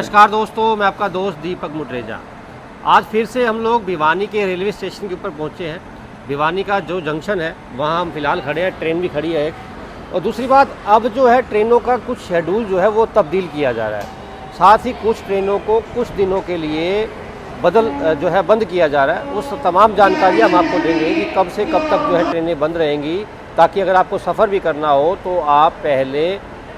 नमस्कार दोस्तों, मैं आपका दोस्त दीपक मुटरेजा। आज फिर से हम लोग भिवानी के रेलवे स्टेशन के ऊपर पहुंचे हैं। भिवानी का जो जंक्शन है वहां हम फ़िलहाल खड़े हैं, ट्रेन भी खड़ी है एक। और दूसरी बात, अब जो है ट्रेनों का कुछ शेड्यूल जो है वो तब्दील किया जा रहा है। साथ ही कुछ ट्रेनों को कुछ दिनों के लिए बंद किया जा रहा है। उस तमाम जानकारी हम आपको देंगे कि कब से कब तक जो है ट्रेनें बंद रहेंगी, ताकि अगर आपको सफ़र भी करना हो तो आप पहले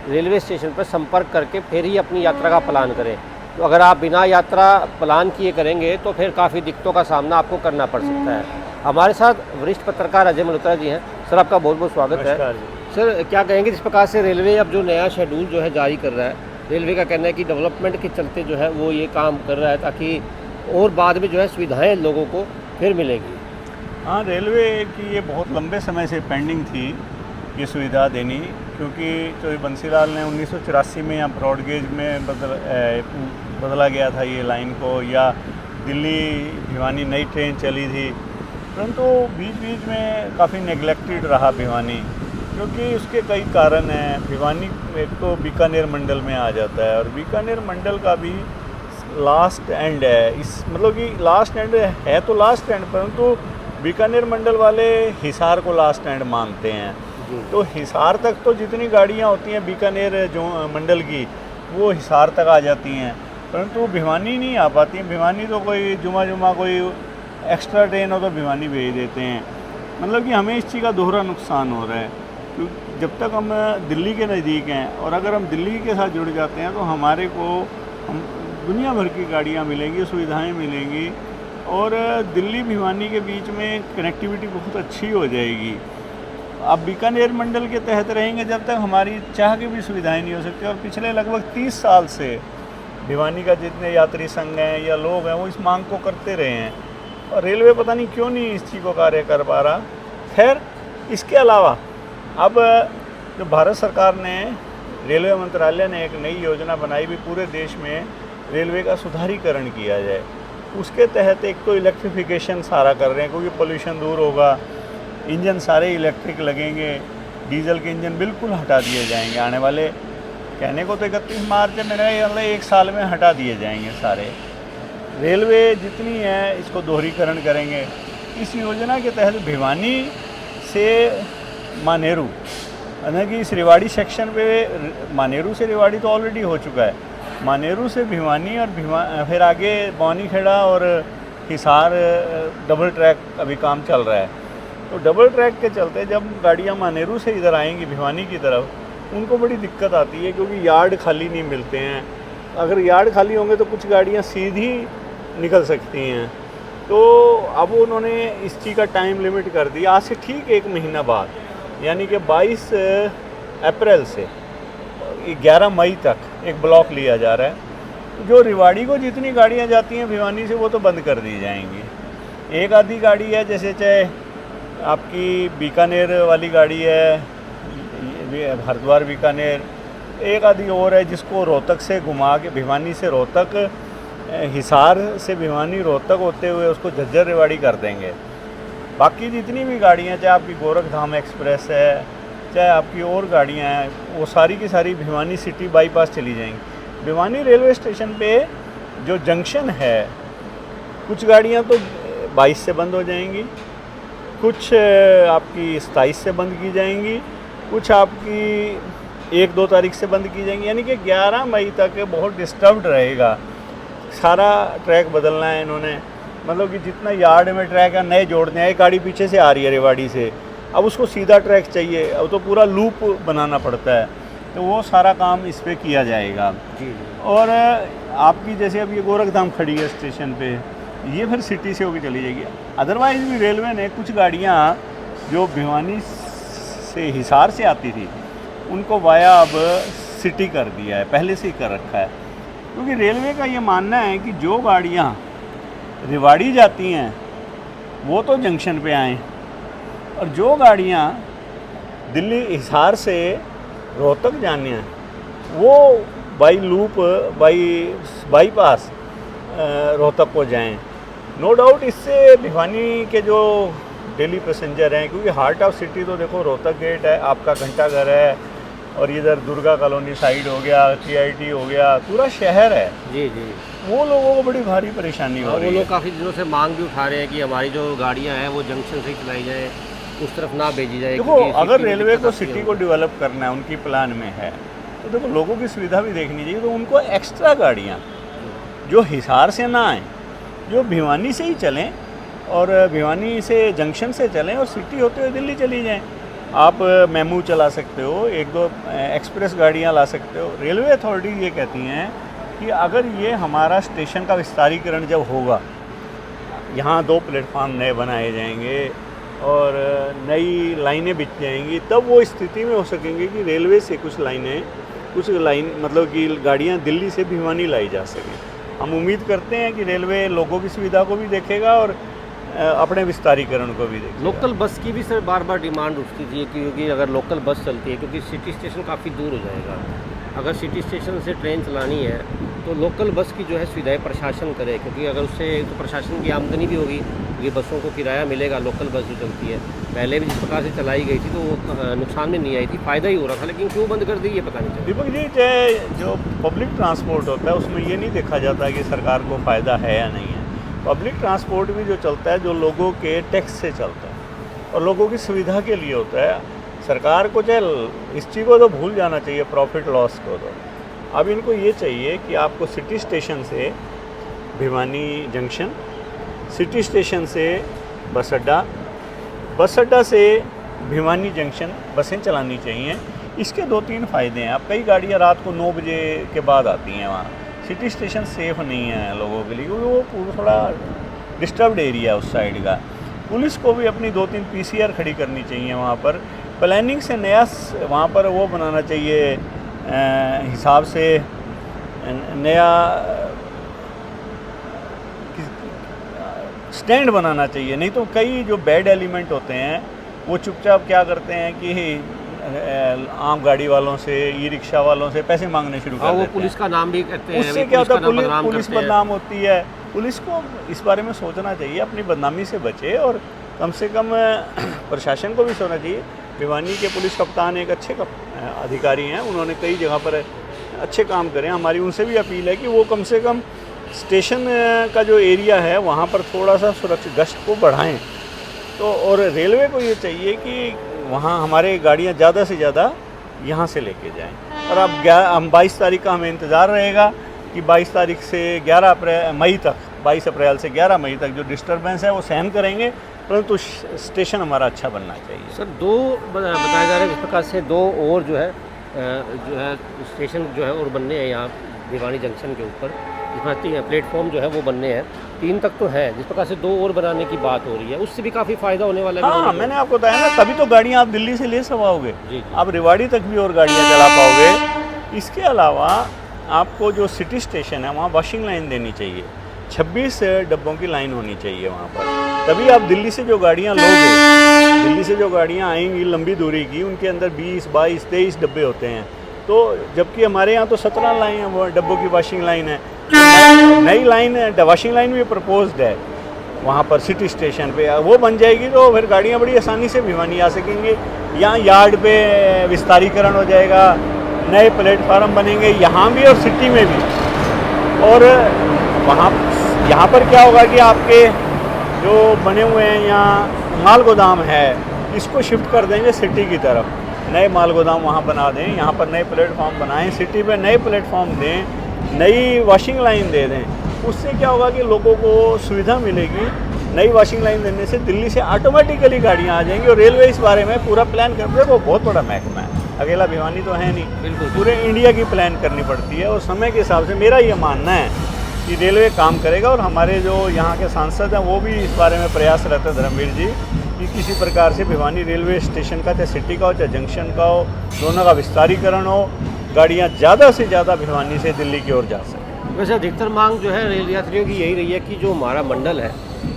रेलवे स्टेशन पर संपर्क करके फिर ही अपनी यात्रा का प्लान करें। तो अगर आप बिना यात्रा प्लान किए करेंगे तो फिर काफ़ी दिक्कतों का सामना आपको करना पड़ सकता है। हमारे साथ वरिष्ठ पत्रकार अजय मल्होत्रा जी हैं। सर, आपका बहुत बहुत स्वागत है। सर, क्या कहेंगे जिस प्रकार से रेलवे अब जो नया शेड्यूल जो है जारी कर रहा है, रेलवे का कहना है कि डेवलपमेंट के चलते जो है वो ये काम कर रहा है ताकि और बाद में जो है सुविधाएँ लोगों को फिर मिलेंगी। हाँ, रेलवे की ये बहुत लंबे समय से पेंडिंग थी ये सुविधा देनी, क्योंकि तो बंसीलाल ने 1984 में यहाँ ब्रॉड गेज में बदला गया था ये लाइन को, या दिल्ली भिवानी नई ट्रेन चली थी, परंतु बीच बीच में काफ़ी नेगलेक्टेड रहा भिवानी, क्योंकि उसके कई कारण हैं। भिवानी एक तो बीकानेर मंडल में आ जाता है, और बीकानेर मंडल का भी लास्ट एंड है। इस मतलब कि लास्ट एंड है तो लास्ट एंड, परंतु बीकानेर मंडल वाले हिसार को लास्ट एंड मानते हैं। तो हिसार तक तो जितनी गाड़ियाँ होती हैं बीकानेर जो मंडल की, वो हिसार तक आ जाती हैं, परंतु भिवानी नहीं आ पाती हैं। भिवानी तो कोई जुमा कोई एक्स्ट्रा ट्रेन हो तो भिवानी भेज देते हैं। मतलब कि हमें इस चीज़ का दोहरा नुकसान हो रहा है, क्योंकि जब तक हम दिल्ली के नज़दीक हैं और अगर हम दिल्ली के साथ जुड़ जाते हैं तो हमारे को हम दुनिया भर की गाड़ियाँ मिलेंगी, सुविधाएँ मिलेंगी, और दिल्ली भिवानी के बीच में कनेक्टिविटी बहुत अच्छी हो जाएगी। अब बीकानेर मंडल के तहत रहेंगे जब तक हमारी चाह की भी सुविधाएं नहीं हो सकती। और पिछले लगभग 30 साल से भिवानी का जितने यात्री संघ हैं या लोग हैं वो इस मांग को करते रहे हैं, और रेलवे पता नहीं क्यों नहीं इस चीज़ को कार्य कर पा रहा। खैर, इसके अलावा अब जो भारत सरकार ने, रेलवे मंत्रालय ने एक नई योजना बनाई भी, पूरे देश में रेलवे का सुधारीकरण किया जाए। उसके तहत एक तो इलेक्ट्रिफिकेशन सारा कर रहे हैं, क्योंकि पोल्यूशन दूर होगा, इंजन सारे इलेक्ट्रिक लगेंगे, डीजल के इंजन बिल्कुल हटा दिए जाएंगे। आने वाले, कहने को तो 31 मार्च है, मेरा मतलब 1 साल में हटा दिए जाएंगे सारे। रेलवे जितनी है इसको दोहरीकरण करेंगे। इस योजना के तहत भिवानी से मानेरू, यानी कि इस रेवाड़ी सेक्शन पे, मानेरू से रेवाड़ी तो ऑलरेडी हो चुका है, मानेरू से भिवानी और फिर आगे बौनीखेड़ा और हिसार डबल ट्रैक अभी काम चल रहा है। तो डबल ट्रैक के चलते जब गाड़ियाँ मानेरू से इधर आएंगी भिवानी की तरफ, उनको बड़ी दिक्कत आती है, क्योंकि यार्ड खाली नहीं मिलते हैं। अगर यार्ड खाली होंगे तो कुछ गाड़ियाँ सीधी निकल सकती हैं। तो अब उन्होंने इस चीज़ का टाइम लिमिट कर दिया, आज से ठीक 1 महीना बाद, यानी कि 22 अप्रैल से 11 मई तक एक ब्लॉक लिया जा रहा है। जो रेवाड़ी को जितनी गाड़ियाँ जाती हैं भिवानी से, वो तो बंद कर दी जाएंगी। एक आधी गाड़ी है, जैसे चाहे आपकी बीकानेर वाली गाड़ी है, हरिद्वार बीकानेर, एक आधी और है जिसको रोहतक से घुमा के, भिवानी से रोहतक, हिसार से भिवानी रोहतक होते हुए उसको झज्जर रेवाड़ी कर देंगे। बाकी जितनी भी गाड़ियाँ, चाहे आपकी गोरखधाम एक्सप्रेस है, चाहे आपकी और गाड़ियाँ हैं, वो सारी की सारी भिवानी सिटी बाईपास चली जाएंगी। भिवानी रेलवे स्टेशन पे जो जंक्शन है, कुछ गाड़ियाँ तो 22 से बंद हो जाएंगी, कुछ आपकी 27 से बंद की जाएंगी, कुछ आपकी 1-2 तारीख से बंद की जाएंगी, यानी कि 11 मई तक बहुत डिस्टर्ब्ड रहेगा। सारा ट्रैक बदलना है इन्होंने, मतलब कि जितना यार्ड में ट्रैक है नए जोड़ने हैं। एक गाड़ी पीछे से आ रही है रेवाड़ी से, अब उसको सीधा ट्रैक चाहिए, अब तो पूरा लूप बनाना पड़ता है। तो वो सारा काम इस पर किया जाएगा। और आपकी जैसे अब ये गोरखधाम खड़ी है स्टेशन पे, ये फिर सिटी से होकर चली जाएगी। अदरवाइज़ भी रेलवे ने कुछ गाड़ियाँ जो भिवानी से हिसार से आती थी, उनको वाया अब सिटी कर दिया है, पहले से ही कर रखा है। क्योंकि रेलवे का ये मानना है कि जो गाड़ियाँ रेवाड़ी जाती हैं वो तो जंक्शन पे आएँ, और जो गाड़ियाँ दिल्ली हिसार से रोहतक जानी हैं वो बाई लूप, बाईपास रोहतक को जाएं। नो डाउट इससे भिवानी के जो डेली पैसेंजर हैं, क्योंकि हार्ट ऑफ सिटी तो देखो रोहतक गेट है, आपका घंटाघर है, और इधर दुर्गा कॉलोनी साइड हो गया, TIT हो गया, पूरा शहर है। जी जी। वो लोगों को बड़ी भारी परेशानी हो और रही वो है। लोग काफ़ी दिनों से मांग भी उठा रहे हैं कि हमारी जो गाड़ियाँ हैं वो जंक्शन से ही चलाई जाए, उस तरफ ना भेजी जाए। देखो, क्योंकि अगर सिटी में रेलवे दिक्कत को आती है सिटी को उनको। डेवलप करना है, उनकी प्लान में है, तो देखो लोगों की सुविधा भी देखनी चाहिए। तो उनको एक्स्ट्रा गाड़ियाँ जो हिसार से ना आएँ, जो भिवानी से ही चलें और भिवानी से जंक्शन से चलें और सिटी होते हुए दिल्ली चली जाएं। आप मेमू चला सकते हो, एक दो एक्सप्रेस गाड़ियाँ ला सकते हो। रेलवे अथॉरिटी ये कहती हैं कि अगर ये हमारा स्टेशन का विस्तारीकरण जब होगा, यहाँ 2 प्लेटफार्म नए बनाए जाएंगे और नई लाइनें बिछ जाएंगी, तब वो स्थिति में हो सकेंगे कि रेलवे से कुछ लाइन मतलब कि गाड़ियाँ दिल्ली से भिवानी लाई जा सकें। हम उम्मीद करते हैं कि रेलवे लोगों की सुविधा को भी देखेगा और अपने विस्तारीकरण को भी देखेगा। लोकल बस की भी सर बार बार डिमांड उठती थी, क्योंकि अगर लोकल बस चलती है, क्योंकि सिटी स्टेशन काफ़ी दूर हो जाएगा, अगर सिटी स्टेशन से ट्रेन चलानी है तो लोकल बस की जो है सुविधाएं प्रशासन करे, क्योंकि अगर उससे तो प्रशासन की आमदनी भी होगी, क्योंकि बसों को किराया मिलेगा। लोकल बस जो चलती है पहले भी जिस प्रकार से चलाई गई थी तो वो नुकसान में नहीं आई थी, फ़ायदा ही हो रहा था, लेकिन क्यों बंद कर दी ये पता नहीं चला। दीपक जी, चाहे जो पब्लिक ट्रांसपोर्ट होता है उसमें ये नहीं देखा जाता कि सरकार को फ़ायदा है या नहीं है। पब्लिक ट्रांसपोर्ट भी जो चलता है, जो लोगों के टैक्स से चलता है और लोगों की सुविधा के लिए होता है। सरकार को चाहे इस चीज़ को तो भूल जाना चाहिए, प्रॉफिट लॉस को। तो अब इनको ये चाहिए कि आपको सिटी स्टेशन से भिवानी जंक्शन, सिटी स्टेशन से बस अड्डा से भिवानी जंक्शन बसें चलानी चाहिए। इसके 2-3 फ़ायदे हैं। अब कई गाड़ियाँ रात को 9 बजे के बाद आती हैं वहाँ। सिटी स्टेशन सेफ़ नहीं है लोगों के लिए, क्योंकि वो पूरा थोड़ा डिस्टर्ब्ड एरिया है उस साइड का। पुलिस को भी अपनी 2-3 PCR खड़ी करनी चाहिए वहाँ पर। प्लानिंग से नया वहाँ पर वो बनाना चाहिए, हिसाब से नया स्टैंड बनाना चाहिए। नहीं तो कई जो बैड एलिमेंट होते हैं वो चुपचाप क्या करते हैं कि आम गाड़ी वालों से, ई-रिक्शा वालों से पैसे मांगने शुरू कर देते हैं। वो पुलिस का नाम भी कहते हैं, उससे क्या होता है, पुलिस बदनाम होती है। पुलिस को इस बारे में सोचना चाहिए, अपनी बदनामी से बचे और कम से कम प्रशासन को भी सोचना चाहिए। भिवानी के पुलिस कप्तान एक अच्छे अधिकारी हैं, उन्होंने कई जगह पर अच्छे काम करे। हमारी उनसे भी अपील है कि वो कम से कम स्टेशन का जो एरिया है वहाँ पर थोड़ा सा सुरक्षित गश्त को बढ़ाएं। तो और रेलवे को ये चाहिए कि वहाँ हमारे गाड़ियाँ ज़्यादा से ज़्यादा यहाँ से लेके जाएं। और अब 22 तारीख का हमें इंतज़ार रहेगा कि 22 तारीख से 22 अप्रैल से 11 मई तक जो डिस्टर्बेंस है वो सहन करेंगे, परंतु स्टेशन हमारा अच्छा बनना चाहिए। सर, 2 बताया जा रहा है, इस प्रकार से 2 और जो है स्टेशन जो है और बनने हैं यहाँ भिवानी जंक्शन के ऊपर, जिसमें 3 प्लेटफॉर्म जो है वो बनने हैं। 3 तक तो है, जिस प्रकार से 2 और बनाने की बात हो रही है, उससे भी काफ़ी फ़ायदा होने वाला है। हाँ, मैंने आपको बताया ना, तभी तो गाड़ियाँ आप दिल्ली से ले सवाओगे, जी। आप रेवाड़ी तक भी और गाड़ियाँ चला पाओगे। इसके अलावा आपको जो सिटी स्टेशन है वहाँ वॉशिंग लाइन देनी चाहिए, 26 डब्बों की लाइन होनी चाहिए वहाँ पर। तभी आप दिल्ली से जो गाड़ियाँ लोगे, दिल्ली से जो गाड़ियाँ आएंगी लंबी दूरी की, उनके अंदर 20, 22, 23 डब्बे होते हैं। तो जबकि हमारे यहाँ तो 17 लाइन वो डब्बों की वॉशिंग लाइन है। नई लाइन वॉशिंग लाइन भी प्रपोज्ड है वहाँ पर सिटी स्टेशन पे, वो बन जाएगी तो फिर गाड़ियाँ बड़ी आसानी से भिवानी आ सकेंगी। यहाँ यार्ड पे विस्तारीकरण हो जाएगा, नए प्लेटफार्म बनेंगे यहाँ भी और सिटी में भी। और यहाँ पर क्या होगा कि आपके जो बने हुए हैं यहाँ माल गोदाम है, इसको शिफ्ट कर देंगे सिटी की तरफ। नए माल गोदाम वहाँ बना दें, यहाँ पर नए प्लेटफॉर्म बनाएं, सिटी पे नए प्लेटफॉर्म दें, नई वॉशिंग लाइन दे दें। उससे क्या होगा कि लोगों को सुविधा मिलेगी। नई वॉशिंग लाइन देने से दिल्ली से ऑटोमेटिकली गाड़ियाँ आ जाएंगी। और रेलवे इस बारे में पूरा प्लान कर रहे, वो बहुत बड़ा महकमा है, अकेला भिवानी तो है नहीं, बिल्कुल पूरे इंडिया की प्लान करनी पड़ती है। और समय के हिसाब से मेरा ये मानना है कि रेलवे काम करेगा। और हमारे जो यहाँ के सांसद हैं वो भी इस बारे में प्रयास रहते हैं, धर्मवीर जी, कि किसी प्रकार से भिवानी रेलवे स्टेशन का, चाहे सिटी का हो चाहे जंक्शन का हो, दोनों का विस्तारीकरण हो, गाड़ियाँ ज़्यादा से ज़्यादा भिवानी से दिल्ली की ओर जा सकें। वैसे अधिकतर मांग जो है रेल यात्रियों की यही रही है कि जो हमारा मंडल है,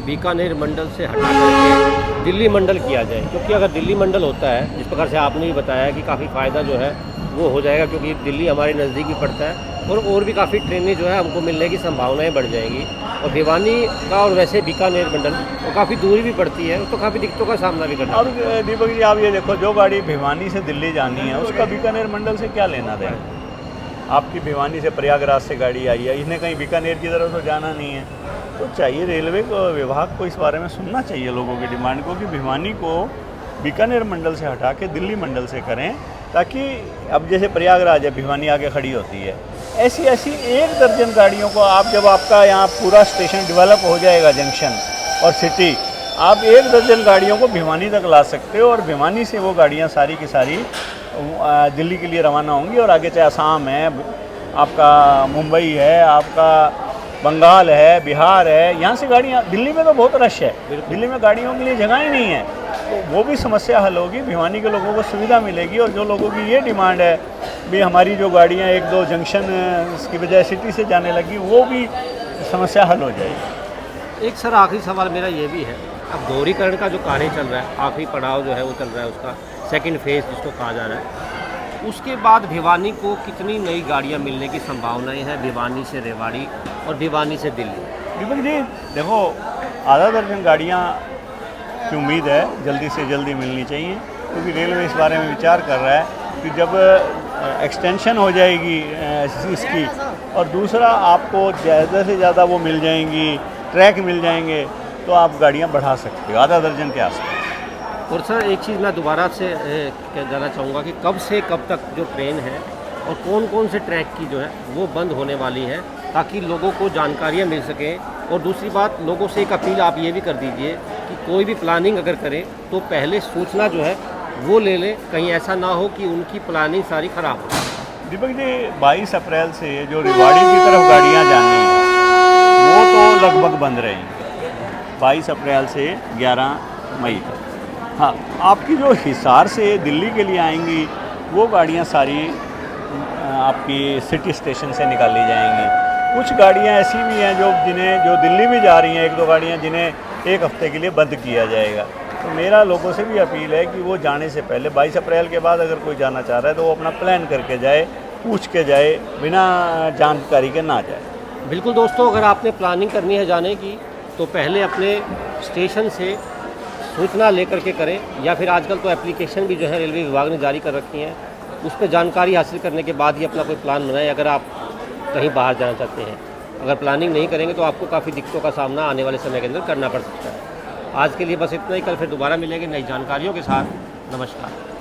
बीकानेर मंडल से हटा करके दिल्ली मंडल किया जाए, क्योंकि अगर दिल्ली मंडल होता है, जिस प्रकार से आपने भी बताया कि काफ़ी फ़ायदा जो है वो हो जाएगा, क्योंकि दिल्ली हमारे नज़दीक भी पड़ता है और भी काफ़ी ट्रेनें जो है हमको मिलने की संभावनाएं बढ़ जाएंगी। और भिवानी का और वैसे बीकानेर मंडल और काफ़ी दूरी भी पड़ती है, तो काफ़ी दिक्कतों का सामना भी करना अब दीपक जी आप ये देखो, जो गाड़ी भिवानी से दिल्ली जानी है उसका बीकानेर मंडल से क्या लेना देना। आपकी भिवानी से प्रयागराज से गाड़ी आई है, इसने कहीं बीकानेर की तरफ तो जाना नहीं है। तो चाहिए रेलवे को, विभाग को इस बारे में सुनना चाहिए लोगों की डिमांड को, कि भिवानी को बीकानेर मंडल से हटा के दिल्ली मंडल से करें, ताकि अब जैसे प्रयागराज है, भिवानी आगे खड़ी होती है, ऐसी ऐसी 1 दर्जन गाड़ियों को आप, जब आपका यहाँ पूरा स्टेशन डेवलप हो जाएगा, जंक्शन और सिटी, आप 1 दर्जन गाड़ियों को भिवानी तक ला सकते हो, और भिवानी से वो गाड़ियाँ सारी की सारी दिल्ली के लिए रवाना होंगी। और आगे चाहे असम है, आपका मुंबई है, आपका बंगाल है, बिहार है, यहाँ से गाड़ियाँ, दिल्ली में तो बहुत रश है, दिल्ली में गाड़ियों के लिए जगह ही नहीं है, तो वो भी समस्या हल होगी, भिवानी के लोगों को सुविधा मिलेगी। और जो लोगों की ये डिमांड है भी हमारी जो गाड़ियाँ 1-2 जंक्शन की बजाय सिटी से जाने लगी, वो भी समस्या हल हो जाएगी। एक सर आखिरी सवाल मेरा ये भी है, अब दोहरीकरण का जो कार्य चल रहा है, आखिरी पड़ाव जो है वो चल रहा है, उसका सेकंड फेज़ जिसको कहा जा रहा है, उसके बाद भिवानी को कितनी नई गाड़ियाँ मिलने की संभावनाएं हैं, भिवानी से रेवाड़ी और भिवानी से दिल्ली? दीपक जी देखो, आधा दर्जन गाड़ियाँ की उम्मीद है जल्दी से जल्दी मिलनी चाहिए, क्योंकि रेलवे इस बारे में विचार कर रहा है कि जब एक्सटेंशन हो जाएगी इसकी, और दूसरा आपको ज़्यादा से ज़्यादा वो मिल जाएंगी, ट्रैक मिल जाएंगे, तो आप गाड़ियाँ बढ़ा सकते हो आधा दर्जन के आसपास। और सर एक चीज़ मैं दोबारा से जानना चाहूँगा कि कब से कब तक जो ट्रेन है और कौन कौन से ट्रैक की जो है वो बंद होने वाली है, ताकि लोगों को जानकारियाँ मिल सकें। और दूसरी बात, लोगों से एक अपील आप ये भी कर दीजिए कि कोई भी प्लानिंग अगर करें तो पहले सूचना जो है वो ले लें, कहीं ऐसा ना हो कि उनकी प्लानिंग सारी ख़राब हो। दीपक जी 22 अप्रैल से जो रेवाड़ी की तरफ गाड़ियाँ जानी हैं वो तो लगभग बंद रहेंगी, 22 अप्रैल से 11 मई तक। हाँ, आपकी जो हिसार से दिल्ली के लिए आएंगी वो गाड़ियाँ सारी आपकी सिटी स्टेशन से निकाली जाएंगी। कुछ गाड़ियाँ ऐसी भी हैं जो दिल्ली भी जा रही हैं, 1-2 गाड़ियाँ जिन्हें 1 हफ्ते के लिए बंद किया जाएगा। तो मेरा लोगों से भी अपील है कि वो जाने से पहले 22 अप्रैल के बाद अगर कोई जाना चाह रहा है तो वो अपना प्लान करके जाए, पूछ के जाए, बिना जानकारी के ना जाए। बिल्कुल दोस्तों, अगर आपने प्लानिंग करनी है जाने की तो पहले अपने स्टेशन से सूचना लेकर के करें, या फिर आजकल तो एप्लीकेशन भी जो है रेलवे विभाग ने जारी कर रखी हैं, उस पर जानकारी हासिल करने के बाद ही अपना कोई प्लान बनाएं अगर आप कहीं बाहर जाना चाहते हैं। अगर प्लानिंग नहीं करेंगे तो आपको काफ़ी दिक्कतों का सामना आने वाले समय के अंदर करना पड़ सकता है। आज के लिए बस इतना ही, कल फिर दोबारा मिलेंगे नई जानकारियों के साथ। नमस्कार।